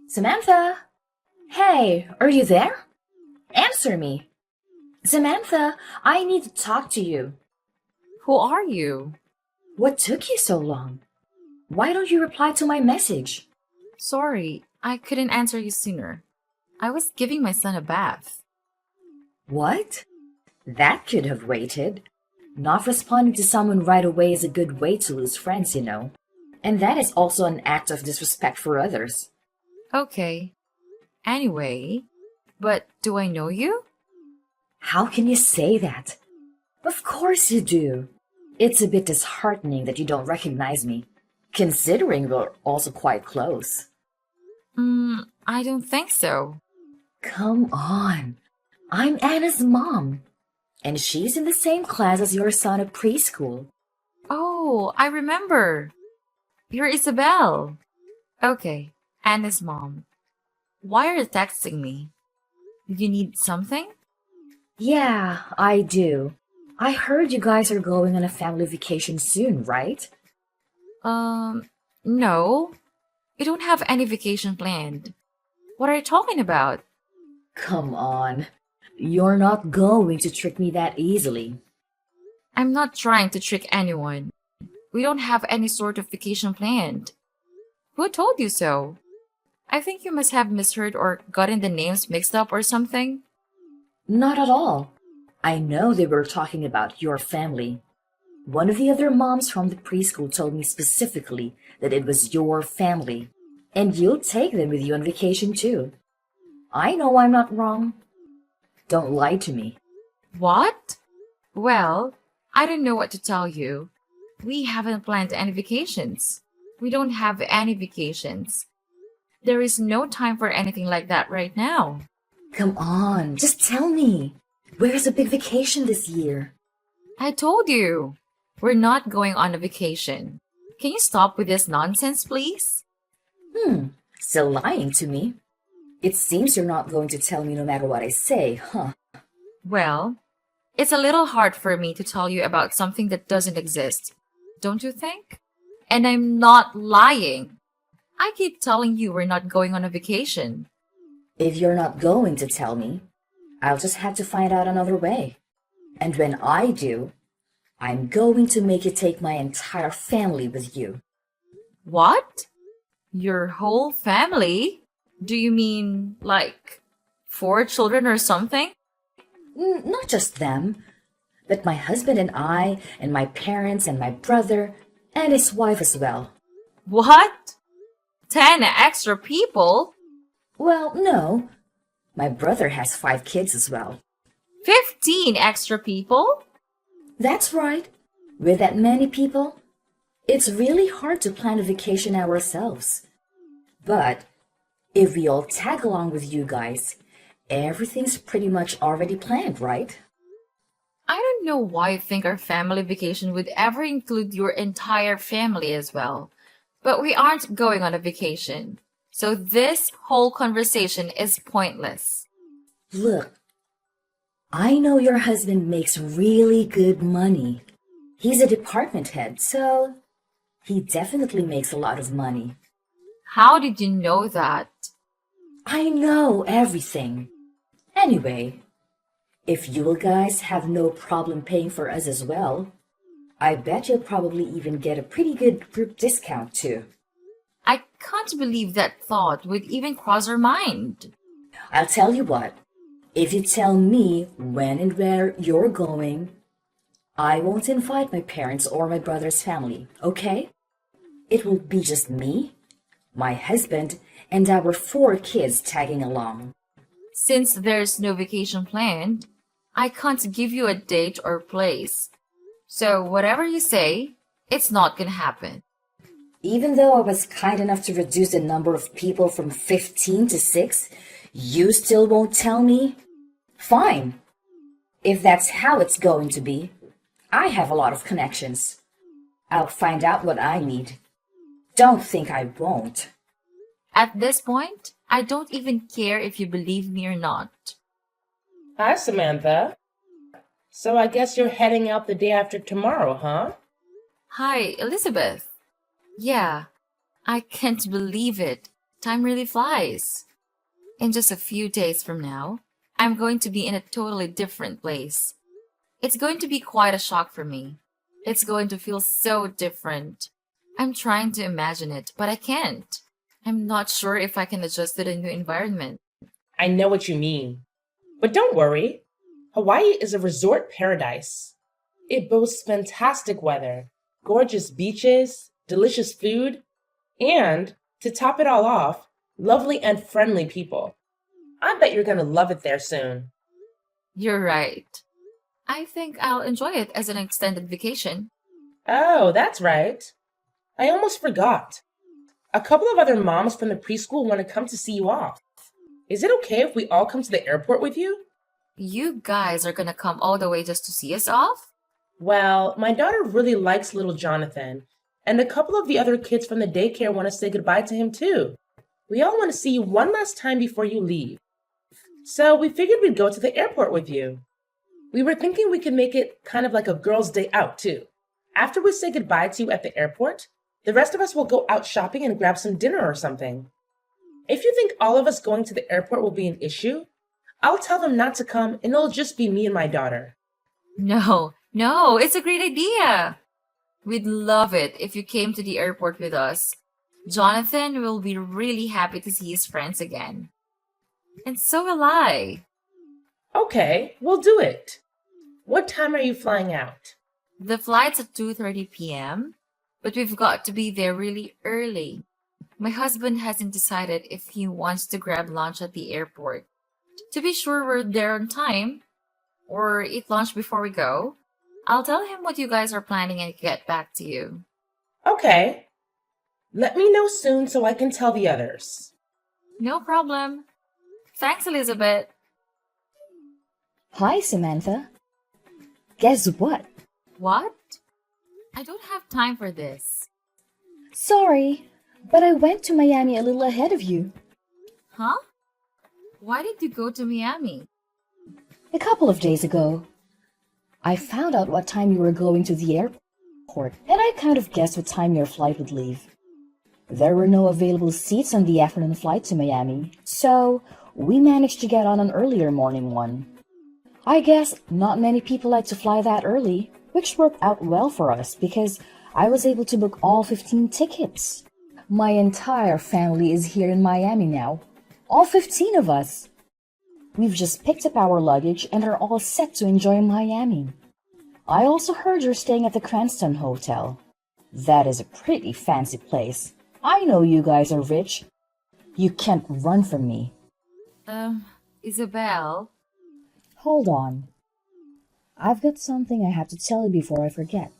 Samantha? Hey, are you there? Answer me. Samantha, I need to talk to you. Who are you? What took you so long? Why don't you reply to my message? Sorry, I couldn't answer you sooner. I was giving my son a bath. What? That could have waited. Not responding to someone right away is a good way to lose friends, you know. And that is also an act of disrespect for others. Okay. Anyway, but do I know you? How can you say that? Of course you do. It's a bit disheartening that you don't recognize me, considering we're also quite close. I don't think so. Come on. I'm Anna's mom, and she's in the same class as your son at preschool. Oh, I remember. You're Isabel. Okay, Anna's mom. Why are you texting me? Did you need something? Yeah, I do. I heard you guys are going on a family vacation soon, right? No. We don't have any vacation planned. What are you talking about? Come on. You're not going to trick me that easily. I'm not trying to trick anyone. We don't have any sort of vacation planned. Who told you so? I think you must have misheard or gotten the names mixed up or something. Not at all. I know they were talking about your family. One of the other moms from the preschool told me specifically that it was your family, and you'll take them with you on vacation too. I know I'm not wrong. Don't lie to me. What? Well, I don't know what to tell you. We haven't planned any vacations. We don't have any vacations. There is no time for anything like that right now. Come on, just tell me. Where's a big vacation this year? I told you. We're not going on a vacation. Can you stop with this nonsense, please? Still lying to me. It seems you're not going to tell me no matter what I say, huh? Well, it's a little hard for me to tell you about something that doesn't exist, don't you think? And I'm not lying. I keep telling you we're not going on a vacation. If you're not going to tell me, I'll just have to find out another way. And when I do, I'm going to make you take my entire family with you. What? Your whole family? Do you mean like 4 children or something? Not just them, but my husband and my parents, and my brother, and his wife as well. What? 10 extra people? Well, no. My brother has 5 kids as well. 15 extra people? That's right. With that many people, it's really hard to plan a vacation ourselves. But if we all tag along with you guys, everything's pretty much already planned, right? I don't know why you think our family vacation would ever include your entire family as well. But we aren't going on a vacation. So this whole conversation is pointless. Look, I know your husband makes really good money. He's a department head, so he definitely makes a lot of money. How did you know that? I know everything. Anyway, if you guys have no problem paying for us as well, I bet you'll probably even get a pretty good group discount too. I can't believe that thought would even cross our mind. I'll tell you what, if you tell me when and where you're going, I won't invite my parents or my brother's family, okay? It will be just me, my husband, and our 4 kids tagging along. Since there's no vacation planned, I can't give you a date or place. So whatever you say, it's not gonna happen. Even though I was kind enough to reduce the number of people from 15 to 6, you still won't tell me? Fine. If that's how it's going to be, I have a lot of connections. I'll find out what I need. Don't think I won't. At this point, I don't even care if you believe me or not. Hi, Samantha. So I guess you're heading out the day after tomorrow, huh? Hi, Elizabeth. Yeah, I can't believe it. Time really flies. In just a few days from now, I'm going to be in a totally different place. It's going to be quite a shock for me. It's going to feel so different. I'm trying to imagine it, but I can't. I'm not sure if I can adjust to the new environment. I know what you mean. But don't worry. Hawaii is a resort paradise. It boasts fantastic weather, gorgeous beaches, delicious food, and, to top it all off, lovely and friendly people. I bet you're going to love it there soon. You're right. I think I'll enjoy it as an extended vacation. Oh, that's right. I almost forgot. A couple of other moms from the preschool want to come to see you off. Is it okay if we all come to the airport with you? You guys are gonna come all the way just to see us off? Well, my daughter really likes little Jonathan, and a couple of the other kids from the daycare want to say goodbye to him too. We all want to see you one last time before you leave. So we figured we'd go to the airport with you. We were thinking we could make it kind of like a girls' day out too. After we say goodbye to you at the airport, the rest of us will go out shopping and grab some dinner or something. If you think all of us going to the airport will be an issue, I'll tell them not to come and it'll just be me and my daughter. No, it's a great idea. We'd love it if you came to the airport with us. Jonathan will be really happy to see his friends again. And so will I. Okay, we'll do it. What time are you flying out? The flight's at 2:30 p.m., but we've got to be there really early. My husband hasn't decided if he wants to grab lunch at the airport. To be sure we're there on time, or eat lunch before we go, I'll tell him what you guys are planning and get back to you. Okay. Let me know soon so I can tell the others. No problem. Thanks, Elizabeth. Hi, Samantha. Guess what? What? I don't have time for this. Sorry, but I went to Miami a little ahead of you. Huh? Why did you go to Miami? A couple of days ago. I found out what time you were going to the airport, and I kind of guessed what time your flight would leave. There were no available seats on the afternoon flight to Miami, so we managed to get on an earlier morning one. I guess not many people like to fly that early, which worked out well for us because I was able to book all 15 tickets. My entire family is here in Miami now. All 15 of us. We've just picked up our luggage and are all set to enjoy Miami. I also heard you're staying at the Cranston Hotel. That is a pretty fancy place. I know you guys are rich. You can't run from me. Isabel? Hold on. I've got something I have to tell you before I forget.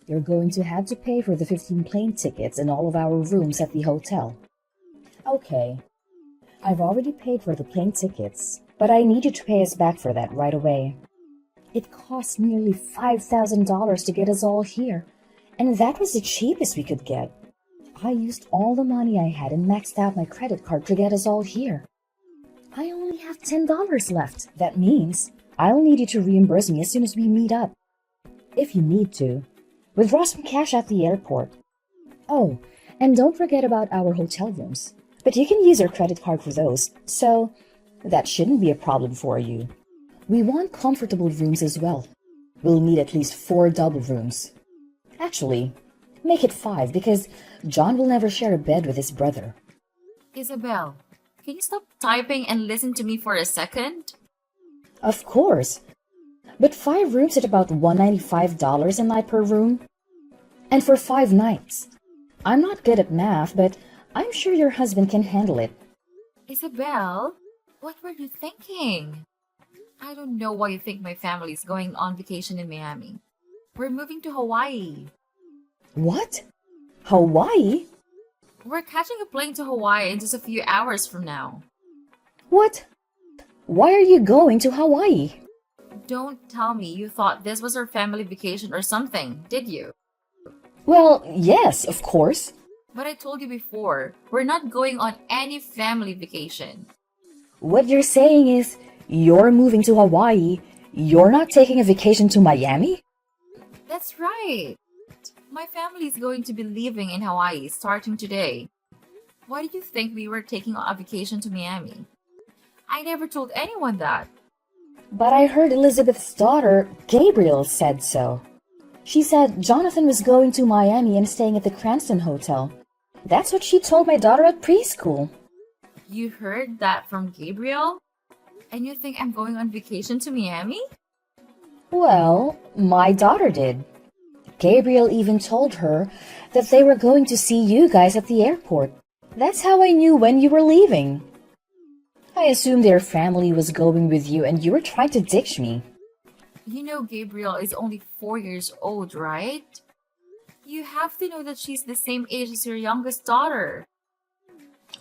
You're going to have to pay for the 15 plane tickets and all of our rooms at the hotel. Okay. I've already paid for the plane tickets, but I need you to pay us back for that right away. It cost nearly $5,000 to get us all here, and that was the cheapest we could get. I used all the money I had and maxed out my credit card to get us all here. I only have $10 left. That means I'll need you to reimburse me as soon as we meet up. If you need to, withdraw some cash at the airport. Oh, and don't forget about our hotel rooms. But you can use your credit card for those, so that shouldn't be a problem for you. We want comfortable rooms as well. We'll need at least 4 double rooms. Actually, make it 5 because John will never share a bed with his brother. Isabel, can you stop typing and listen to me for a second? Of course. But 5 rooms at about $195 a night per room. And for 5 nights. I'm not good at math, but I'm sure your husband can handle it. Isabel, what were you thinking? I don't know why you think my family's going on vacation in Miami. We're moving to Hawaii. What? Hawaii? We're catching a plane to Hawaii in just a few hours from now. What? Why are you going to Hawaii? Don't tell me you thought this was our family vacation or something, did you? Well, yes, of course. But I told you before, we're not going on any family vacation. What you're saying is, you're moving to Hawaii, you're not taking a vacation to Miami? That's right. My family is going to be living in Hawaii starting today. Why did you think we were taking a vacation to Miami? I never told anyone that. But I heard Elizabeth's daughter, Gabriel, said so. She said Jonathan was going to Miami and staying at the Cranston Hotel. That's what she told my daughter at preschool. You heard that from Gabriel? And you think I'm going on vacation to Miami? Well, my daughter did. Gabriel even told her that they were going to see you guys at the airport. That's how I knew when you were leaving. I assumed their family was going with you and you were trying to ditch me. You know Gabriel is only 4 years old, right? You have to know that she's the same age as your youngest daughter.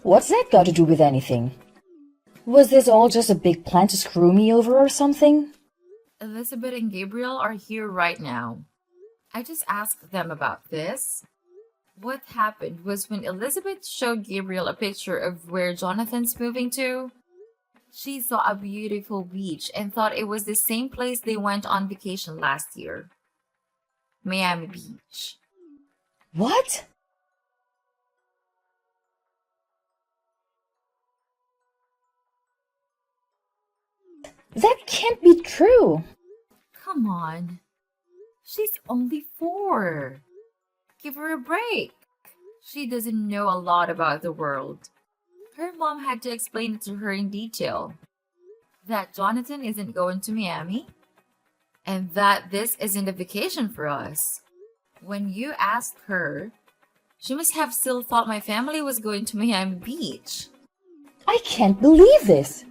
What's that got to do with anything? Was this all just a big plan to screw me over or something? Elizabeth and Gabriel are here right now. I just asked them about this. What happened was when Elizabeth showed Gabriel a picture of where Jonathan's moving to, she saw a beautiful beach and thought it was the same place they went on vacation last year. Miami Beach. What? That can't be true. Come on. She's only 4. Give her a break. She doesn't know a lot about the world. Her mom had to explain it to her in detail. That Jonathan isn't going to Miami, and that this isn't a vacation for us. When you asked her, she must have still thought my family was going to Miami Beach. I can't believe this.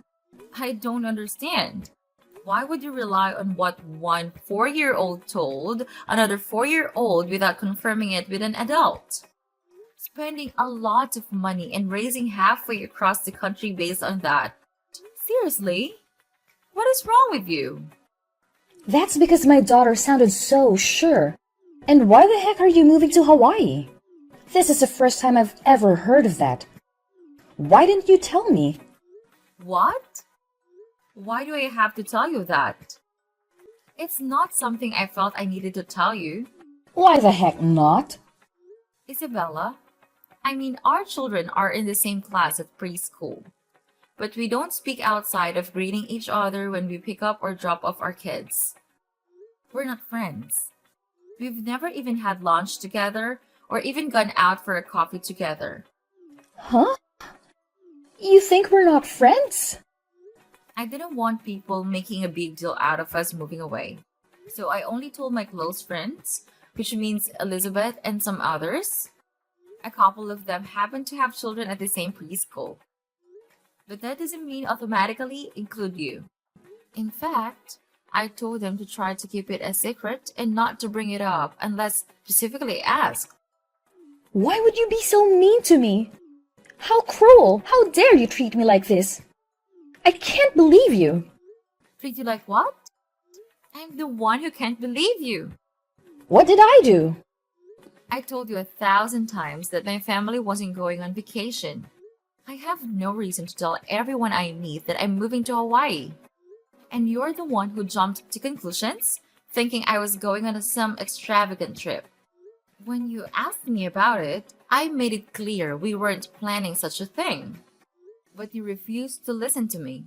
I don't understand. Why would you rely on what one 4-year-old told another 4-year-old without confirming it with an adult? Spending a lot of money and racing halfway across the country based on that. Seriously? What is wrong with you? That's because my daughter sounded so sure. And why the heck are you moving to Hawaii? This is the first time I've ever heard of that. Why didn't you tell me? What? Why do I have to tell you that? It's not something I felt I needed to tell you. Why the heck not? Isabella, our children are in the same class at preschool, but we don't speak outside of greeting each other when we pick up or drop off our kids. We're not friends. We've never even had lunch together or even gone out for a coffee together. Huh? You think we're not friends? I didn't want people making a big deal out of us moving away. So I only told my close friends, which means Elizabeth and some others. A couple of them happen to have children at the same preschool. But that doesn't mean automatically include you. In fact, I told them to try to keep it a secret and not to bring it up unless specifically asked. Why would you be so mean to me? How cruel! How dare you treat me like this? I can't believe you. Treat you like what? I'm the one who can't believe you. What did I do? I told you 1,000 times that my family wasn't going on vacation. I have no reason to tell everyone I meet that I'm moving to Hawaii. And you're the one who jumped to conclusions, thinking I was going on some extravagant trip. When you asked me about it, I made it clear we weren't planning such a thing. But you refused to listen to me.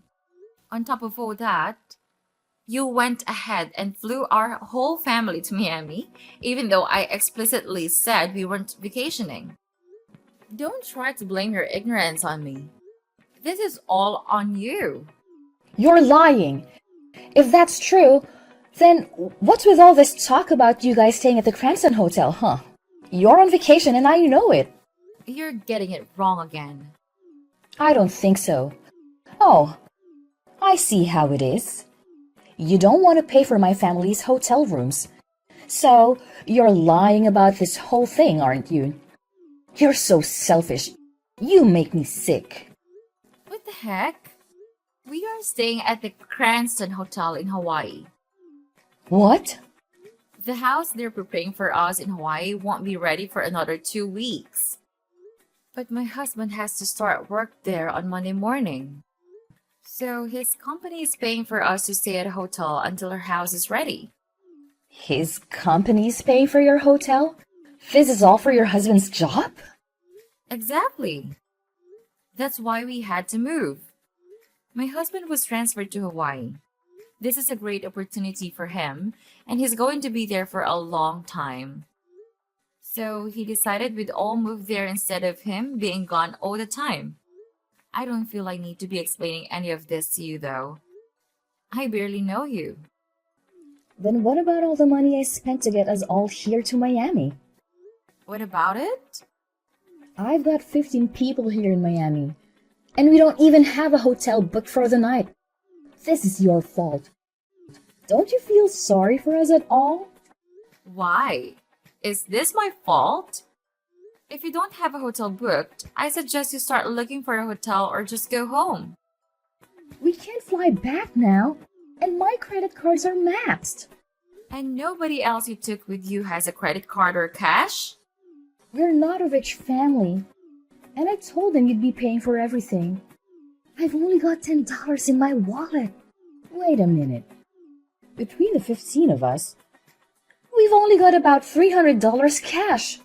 On top of all that, you went ahead and flew our whole family to Miami, even though I explicitly said we weren't vacationing. Don't try to blame your ignorance on me. This is all on you. You're lying. If that's true, then what's with all this talk about you guys staying at the Cranston Hotel, huh? You're on vacation and I know it. You're getting it wrong again. I don't think so. Oh, I see how it is. You don't want to pay for my family's hotel rooms. So, you're lying about this whole thing, aren't you? You're so selfish. You make me sick. What the heck? We are staying at the Cranston Hotel in Hawaii. What? The house they're preparing for us in Hawaii won't be ready for another 2 weeks. But my husband has to start work there on Monday morning. So his company is paying for us to stay at a hotel until our house is ready. His company's paying for your hotel? This is all for your husband's job? Exactly. That's why we had to move. My husband was transferred to Hawaii. This is a great opportunity for him, and he's going to be there for a long time. So he decided we'd all move there instead of him being gone all the time. I don't feel I need to be explaining any of this to you, though. I barely know you. Then what about all the money I spent to get us all here to Miami? What about it? I've got 15 people here in Miami, and we don't even have a hotel booked for the night. This is your fault. Don't you feel sorry for us at all? Why? Is this my fault? If you don't have a hotel booked, I suggest you start looking for a hotel or just go home. We can't fly back now, and my credit cards are maxed. And nobody else you took with you has a credit card or cash? We're not a rich family, and I told them you'd be paying for everything. I've only got $10 in my wallet. Wait a minute. Between the 15 of us, we've only got about $300 cash.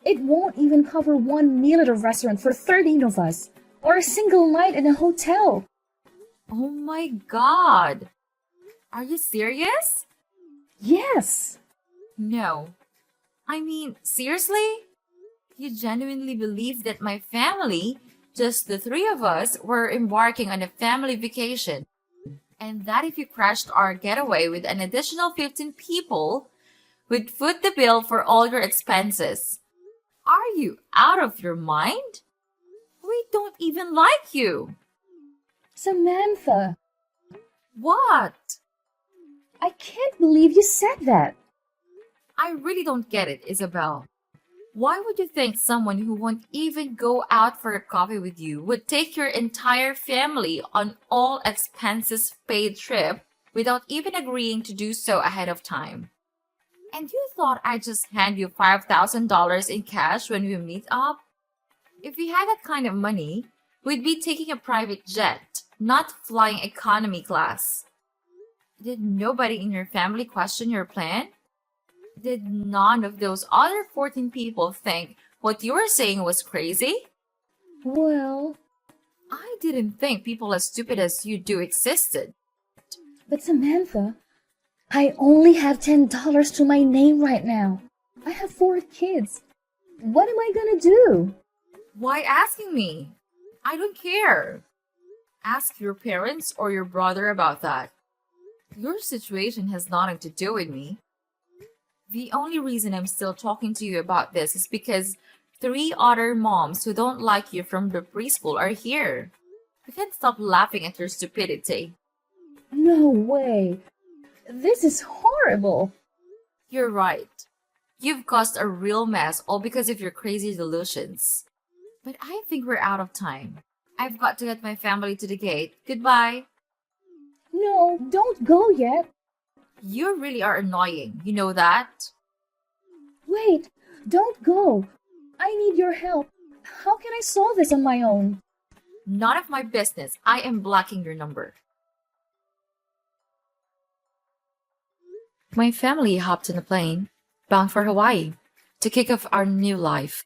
It won't even cover one meal at a restaurant for 13 of us, or a single night in a hotel. Oh my god! Are you serious? Yes. No. I mean, seriously? You genuinely believe that my family, just the three of us, were embarking on a family vacation? And that if you crashed our getaway with an additional 15 people, we'd foot the bill for all your expenses? Are you out of your mind? We don't even like you. Samantha, What? I can't believe you said that. I really don't get it, Isabel. Why would you think someone who won't even go out for a coffee with you would take your entire family on all expenses paid trip without even agreeing to do so ahead of time? And you thought I'd just hand you $5,000 in cash when we meet up? If we had that kind of money, we'd be taking a private jet, not flying economy class. Did nobody in your family question your plan? Did none of those other 14 people think what you were saying was crazy? Well, I didn't think people as stupid as you do existed. but Samantha, I only have $10 to my name right now. I have 4 kids. What am I gonna do? Why asking me? I don't care. Ask your parents or your brother about that. Your situation has nothing to do with me. The only reason I'm still talking to you about this is because 3 other moms who don't like you from the preschool are here. I can't stop laughing at your stupidity. No way. This is horrible. You're right. You've caused a real mess all because of your crazy delusions. But I think we're out of time. I've got to get my family to the gate. Goodbye. No, don't go yet. You really are annoying. You know that? Wait, don't go. I need your help. How can I solve this on my own? None of my business. I am blocking your number. My family hopped on a plane, bound for Hawaii, to kick off our new life.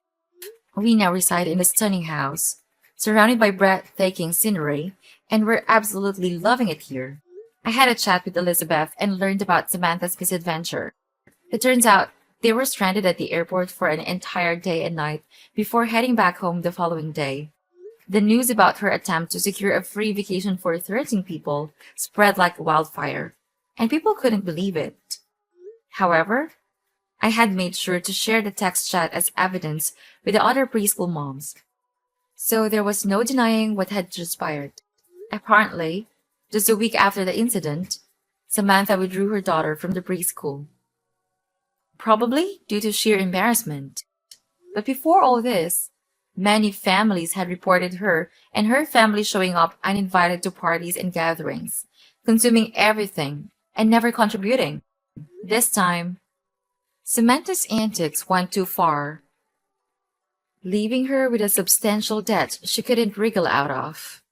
We now reside in a stunning house, surrounded by breathtaking scenery, and we're absolutely loving it here. I had a chat with Elizabeth and learned about Samantha's misadventure. It turns out they were stranded at the airport for an entire day and night before heading back home the following day. The news about her attempt to secure a free vacation for 13 people spread like wildfire, and people couldn't believe it. However, I had made sure to share the text chat as evidence with the other preschool moms. So there was no denying what had transpired. Apparently, just a week after the incident, Samantha withdrew her daughter from the preschool. Probably due to sheer embarrassment. But before all this, many families had reported her and her family showing up uninvited to parties and gatherings, consuming everything and never contributing. This time, Samantha's antics went too far, leaving her with a substantial debt she couldn't wriggle out of.